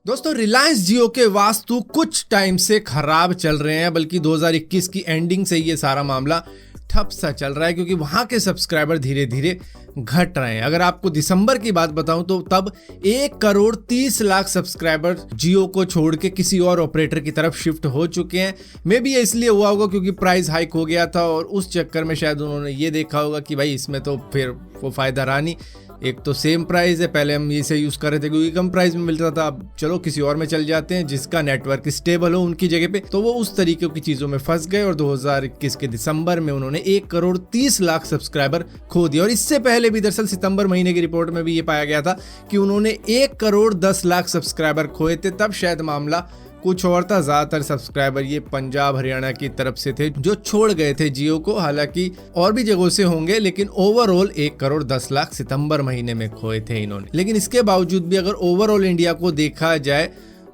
दोस्तों रिलायंस जियो के वास्तु कुछ टाइम से खराब चल रहे हैं, बल्कि 2021 की एंडिंग से ये सारा मामला ठप सा चल रहा है क्योंकि वहां के सब्सक्राइबर धीरे धीरे घट रहे हैं। अगर आपको दिसंबर की बात बताऊं तो तब 1,30,00,000 सब्सक्राइबर जियो को छोड़ के किसी और ऑपरेटर की तरफ शिफ्ट हो चुके हैं। मे बी ये इसलिए हुआ होगा क्योंकि प्राइस हाइक हो गया था और उस चक्कर में शायद उन्होंने ये देखा होगा कि भाई इसमें तो फिर वो फायदा रहा नहीं। एक तो सेम प्राइस है, पहले हम इसे यूज़ कर रहे थे क्योंकि कम प्राइस में मिलता था, अब चलो किसी और में चल जाते हैं जिसका नेटवर्क स्टेबल हो उनकी जगह पे। तो वो उस तरीके की चीज़ों में फंस गए और 2021 के दिसंबर में उन्होंने 1,30,00,000 सब्सक्राइबर खो दिया। और इससे पहले भी दरअसल सितंबर महीने की रिपोर्ट में भी ये पाया गया था कि उन्होंने 1,10,00,000 सब्सक्राइबर खोए थे। तब शायद मामला कुछ और था। ज्यादातर सब्सक्राइबर ये पंजाब हरियाणा की तरफ से थे जो छोड़ गए थे जियो को, हालांकि और भी जगहों से होंगे, लेकिन ओवरऑल 1,10,00,000 सितंबर महीने में खोए थे इन्होंने। लेकिन इसके बावजूद भी अगर ओवरऑल इंडिया को देखा जाए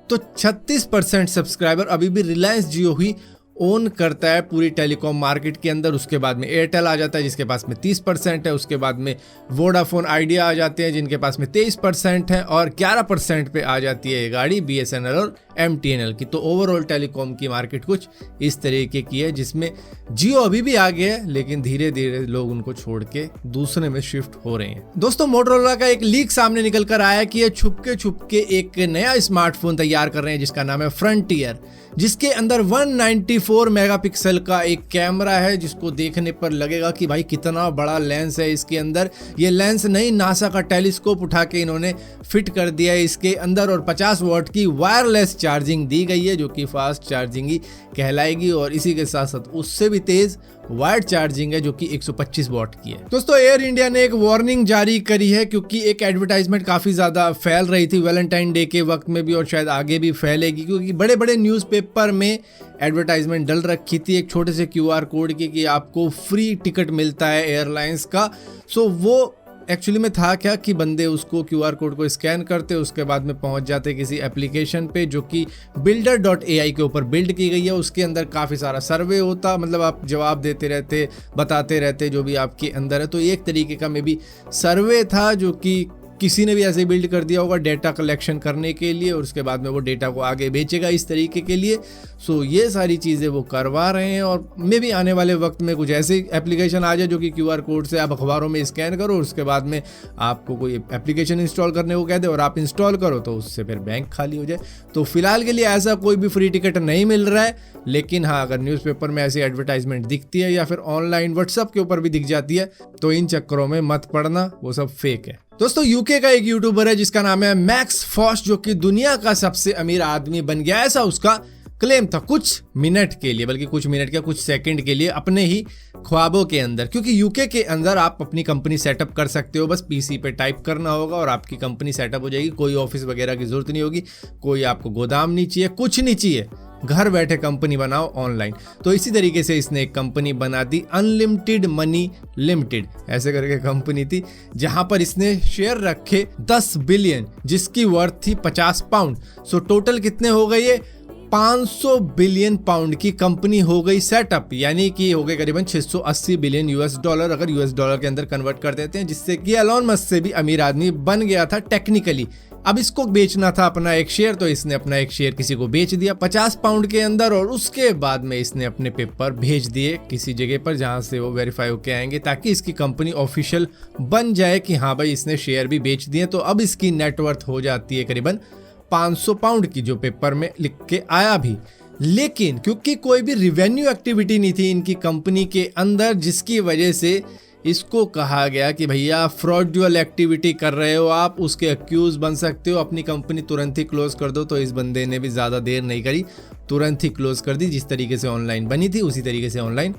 तो 36% सब्सक्राइबर अभी भी रिलायंस जियो ही ओन करता है पूरी टेलीकॉम मार्केट के अंदर। उसके बाद में एयरटेल आ जाता है जिसके पास में 30% है, उसके बाद में वोडाफोन आइडिया आ जाते हैं जिनके पास में 23% है, और 11% पे आ जाती है ये गाड़ी BSNL और MTNL की। तो ओवरऑल टेलीकॉम की मार्केट कुछ इस तरीके की है जिसमें जियो अभी भी आगे है, लेकिन धीरे धीरे लोग उनको छोड़ के दूसरे में शिफ्ट हो रहे हैं। दोस्तों मोटोरोला का एक लीक सामने निकल कर आया कि ये छुपके एक नया स्मार्टफोन तैयार कर रहे हैं जिसका नाम है फ्रंटियर, जिसके अंदर 194 मेगापिक्सल का एक कैमरा है जिसको देखने पर लगेगा कि भाई कितना बड़ा लेंस है इसके अंदर। ये लेंस नहीं, नासा का टेलीस्कोप उठा के इन्होंने फिट कर दिया है इसके अंदर, और 50 वॉट की वायरलेस चार्जिंग दी गई है जो कि फास्ट चार्जिंग ही कहलाएगी, और इसी के साथ साथ उससे भी तेज वायर्ड चार्जिंग है जो कि 125 वॉट की है। दोस्तों एयर इंडिया ने एक वार्निंग जारी करी है क्योंकि एक एडवर्टाइजमेंट काफी ज्यादा फैल रही थी वैलेंटाइन डे के वक्त में भी, और शायद आगे भी फैलेगी क्योंकि बड़े बड़े न्यूज़पेपर में एडवर्टाइजमेंट डल रखी थी एक छोटे से QR कोड की कि आपको फ्री टिकट मिलता है एयरलाइंस का। सो वो एक्चुअली में था क्या कि बंदे उसको QR कोड को स्कैन करते, उसके बाद में पहुंच जाते किसी एप्लीकेशन पे जो कि builder.ai के ऊपर बिल्ड की गई है। उसके अंदर काफ़ी सारा सर्वे होता, मतलब आप जवाब देते रहते, बताते रहते जो भी आपके अंदर है। तो एक तरीके का मे बी सर्वे था जो कि किसी ने भी ऐसे बिल्ड कर दिया होगा डेटा कलेक्शन करने के लिए, और उसके बाद में वो डेटा को आगे बेचेगा इस तरीके के लिए। सो ये सारी चीज़ें वो करवा रहे हैं, और मे भी आने वाले वक्त में कुछ ऐसे एप्लीकेशन आ जाए जो कि QR कोड से आप अखबारों में स्कैन करो, उसके बाद में आपको कोई एप्लीकेशन इंस्टॉल करने को कह दे और आप इंस्टॉल करो तो उससे फिर बैंक खाली हो जाए। तो फिलहाल के लिए ऐसा कोई भी फ्री टिकट नहीं मिल रहा है, लेकिन हाँ अगर न्यूज़पेपर में ऐसी एडवर्टाइजमेंट दिखती है या फिर ऑनलाइन व्हाट्सएप के ऊपर भी दिख जाती है तो इन चक्करों में मत पड़ना, वो सब फेक है। दोस्तों यूके का एक यूट्यूबर है जिसका नाम है मैक्स फॉस, जो कि दुनिया का सबसे अमीर आदमी बन गया, ऐसा उसका क्लेम था कुछ मिनट के लिए, बल्कि कुछ मिनट क्या कुछ सेकंड के लिए अपने ही ख्वाबों के अंदर। क्योंकि यूके के अंदर आप अपनी कंपनी सेटअप कर सकते हो, बस PC पे टाइप करना होगा और आपकी कंपनी सेटअप हो जाएगी। कोई ऑफिस वगैरह की जरूरत नहीं होगी, कोई आपको गोदाम नहीं चाहिए, कुछ नहीं चाहिए, घर बैठे कंपनी बनाओ ऑनलाइन। तो इसी तरीके से इसने एक कंपनी बना दी, अनलिमिटेड मनी लिमिटेड ऐसे करके कंपनी थी, जहां पर इसने शेयर रखे 10 बिलियन जिसकी वर्थ थी 50 पाउंड। सो टोटल कितने हो गए ये 500 बिलियन पाउंड की कंपनी हो गई सेटअप, यानी कि हो गए करीबन 680 बिलियन $, अगर $, के अंदर कन्वर्ट कर देते हैं, जिससे कि एलोन मस्क से भी अमीर आदमी बन गया था टेक्निकली। अब इसको बेचना था अपना एक शेयर, तो इसने अपना एक शेयर किसी को बेच दिया 50 पाउंड के अंदर, और उसके बाद में इसने अपने पेपर भेज दिए किसी जगह पर जहां से वो वेरीफाई होके आएंगे, ताकि इसकी कंपनी ऑफिशियल बन जाए कि हाँ भाई इसने शेयर भी बेच दिए। तो अब इसकी नेटवर्थ हो जाती है करीबन 500 पाउंड की, जो पेपर में लिख के आया भी। लेकिन क्योंकि कोई भी रिवेन्यू एक्टिविटी नहीं थी इनकी कंपनी के अंदर, जिसकी वजह से इसको कहा गया कि भैया फ्रॉडुअल एक्टिविटी कर रहे हो आप, उसके अक्यूज बन सकते हो, अपनी कंपनी तुरंत ही क्लोज कर दो। तो इस बंदे ने भी ज़्यादा देर नहीं करी, तुरंत ही क्लोज कर दी। जिस तरीके से ऑनलाइन बनी थी उसी तरीके से ऑनलाइन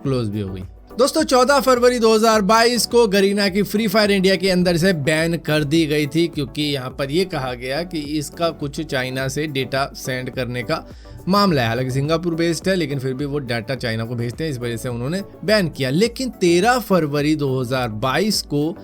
क्लोज भी हो गई। दोस्तों 14 फरवरी 2022 को गरीना की फ्री फायर इंडिया के अंदर से बैन कर दी गई थी, क्योंकि यहाँ पर यह कहा गया कि इसका कुछ चाइना से डेटा सेंड करने का मामला है। हालांकि सिंगापुर बेस्ड है, लेकिन फिर भी वो डाटा चाइना को भेजते हैं, इस वजह से उन्होंने बैन किया। लेकिन 13 फरवरी 2022 को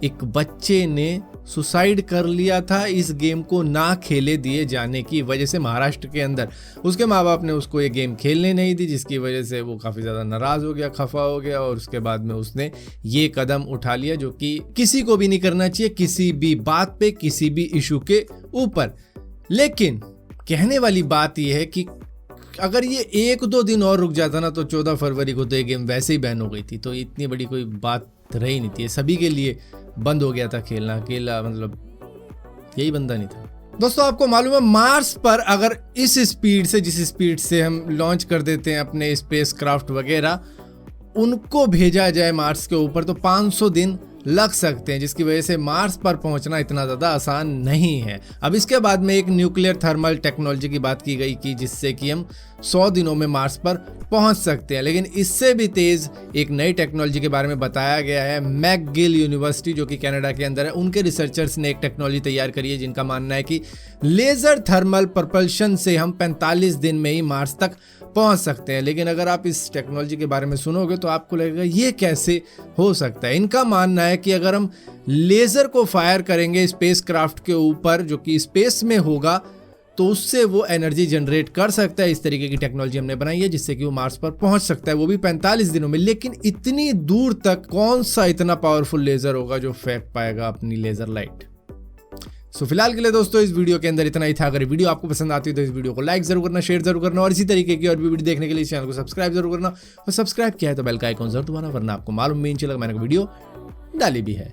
एक बच्चे ने सुसाइड कर लिया था इस गेम को ना खेले दिए जाने की वजह से महाराष्ट्र के अंदर। उसके माँ बाप ने उसको ये गेम खेलने नहीं दी, जिसकी वजह से वो काफ़ी ज़्यादा नाराज़ हो गया, खफा हो गया, और उसके बाद में उसने ये कदम उठा लिया जो कि किसी को भी नहीं करना चाहिए, किसी भी बात पे, किसी भी इशू के ऊपर। लेकिन कहने वाली बात यह है कि अगर ये 1-2 दिन और रुक जाता ना तो 14 फरवरी को तो ये गेम वैसे ही बैन हो गई थी, तो इतनी बड़ी कोई बात रही नहीं थी। सभी के लिए बंद हो गया था खेलना, अकेला मतलब यही बंदा नहीं था। दोस्तों आपको मालूम है मार्स पर अगर इस स्पीड से, जिस स्पीड से हम लॉन्च कर देते हैं अपने स्पेस क्राफ्ट वगैरह, उनको भेजा जाए मार्स के ऊपर तो 500 दिन लग सकते हैं, जिसकी वजह से मार्स पर पहुंचना इतना ज़्यादा आसान नहीं है। अब इसके बाद में एक न्यूक्लियर थर्मल टेक्नोलॉजी की बात की गई कि जिससे कि हम 100 दिनों में मार्स पर पहुंच सकते हैं, लेकिन इससे भी तेज़ एक नई टेक्नोलॉजी के बारे में बताया गया है। मैकगिल यूनिवर्सिटी जो कि कनाडा के अंदर है, उनके रिसर्चर्स ने एक टेक्नोलॉजी तैयार करी है जिनका मानना है कि लेज़र थर्मल प्रपल्शन से हम 45 दिन में ही मार्स तक पहुंच सकते हैं। लेकिन अगर आप इस टेक्नोलॉजी के बारे में सुनोगे तो आपको लगेगा ये कैसे हो सकता है। इनका मानना है कि अगर हम लेज़र को फायर करेंगे स्पेस क्राफ्ट के ऊपर जो कि स्पेस में होगा तो उससे वो एनर्जी जनरेट कर सकता है। इस तरीके की टेक्नोलॉजी हमने बनाई है जिससे कि वो मार्स पर पहुंच सकता है, वो भी 45 दिनों में। लेकिन इतनी दूर तक कौन सा इतना पावरफुल लेज़र होगा जो फेंक पाएगा अपनी लेज़र लाइट। सो फिलहाल के लिए दोस्तों इस वीडियो के अंदर इतना ही था। अगर वीडियो आपको पसंद आती है तो इस वीडियो को लाइक जरूर करना, शेयर जरूर करना और इसी तरीके की और भी वीडियो देखने के लिए इस चैनल को सब्सक्राइब जरूर करना। और सब्सक्राइब किया है तो बेल का आइकॉन जरूर दबाना, वरना आपको मालूम भी नहीं चलेगा मैंने वीडियो डाली भी है।